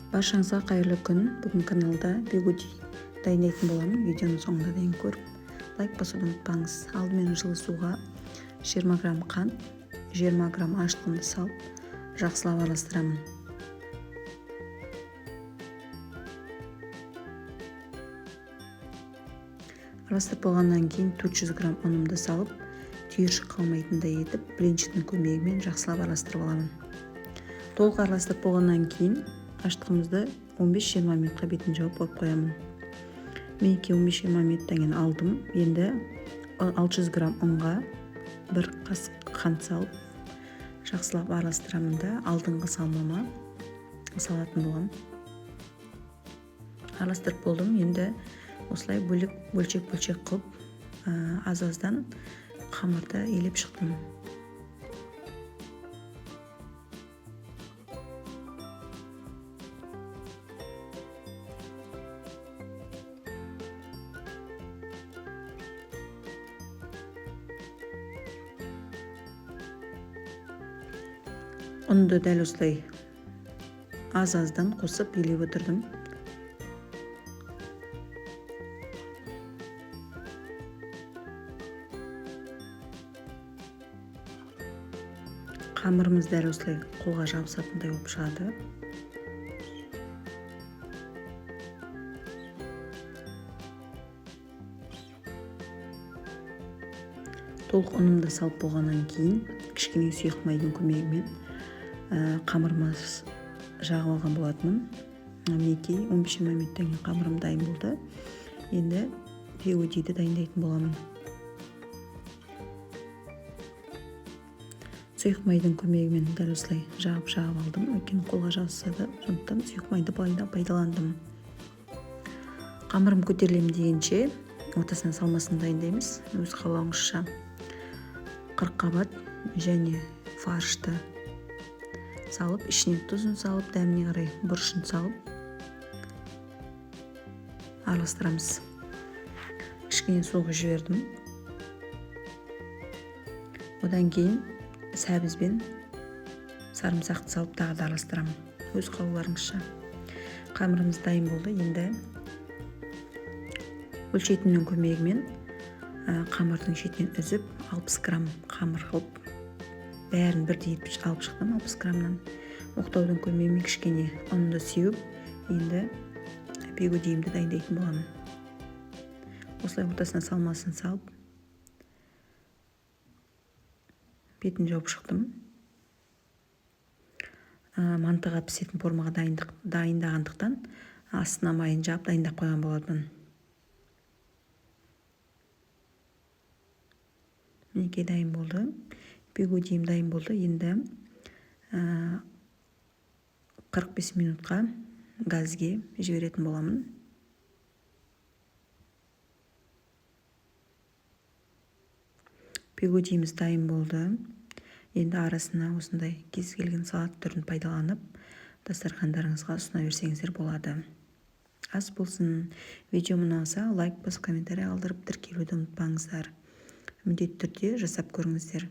Баршаңызға қайырлы күн. Бүгін каналда бигуди дайындайтын боламын. Видеоның соңына дейін көріп, лайк басуды ұмытпаңыз. Алдымен жылы суға 20 грамм қант, 20 грамм ашытқымды салып, жақсылап араластырамын. Араластырып болғаннан кейін 400 грамм ұнымды салып, түйіршік қалмайтындай етіп, блинчиктің көмегімен жақсылап араластырып аламын. Толық араластырып болғаннан кейін ашытқымызды 15-20 минутқа бетін жауып қоямын. Меніке 15-20 минуттан кейін алдым. Енді 600 грамм ұнға 1 қасық қант салып, жақсылап араластырамын да алдыңғы салмама салатын боламын. Араластырып болдым. Енді осылай бөлшек қылып, аз-аздан қамырды елеп шықтым. Ұнды дәл осылай аз-аздан қосып елеп отырдым. Қамырымыз дәл осылай қолға жабысатындай болып шығады. Толық ұнымды салып болғаннан кейін кішкене сұйық майдың көмегімен қамырымыз жағып алған болатынмын. Мінекей 15-20 минуттан кейін қамырым дайын болды. Енді бигудиді дайындайтын боламын. Сұйық майдың көмегімен дәл осылай жағып алдым. Өйткені қолға жабысады, сондықтан сұйық майды пайдаландым. Қамырым көтерілем дегенше ортасына салмасын дайындаймыз. Өз қалауыңызша 40 қабат және фаршты салып, ішіне тұзын салып, дәміне қарай бұрышын салып араластырамыз. Кішкене суға жібердім. Одан кейін сәбізбен сарымсақты салып тағы да араластырамын. Өз қалауларыңызша. Қамырымыз дайын болды. Енді өлшейтіннің көмегімен қамырдың шетінен үзіп 60 грамм қамыр қылып, бәрін бірдей етіп алып шықтым. 60 граммнан оқтаудың көмегімен кішкене ұнды сеуіп, енді бигудиімді дайындайтын боламын. Осылай ортасына салмасын салып, бетін жауып шықтым. Мантыға пісетін формаға дайындағандықтан астына майын жап дайындап қойған болатын. Мінекей дайын болды. Бигудиім дайын болды. Енді 45 минутқа газге жіберетін боламын. Бигудиіміз дайын болды. Енді арасына осындай кез келген салат түрін пайдаланып, дастархандарыңызға ұсына берсеңіздер болады. Ас болсын. Видео ұнаса, лайк басып, комментарий қалдырып, тіркелуді ұмытпаңыздар. Міндетті түрде жасап көріңіздер.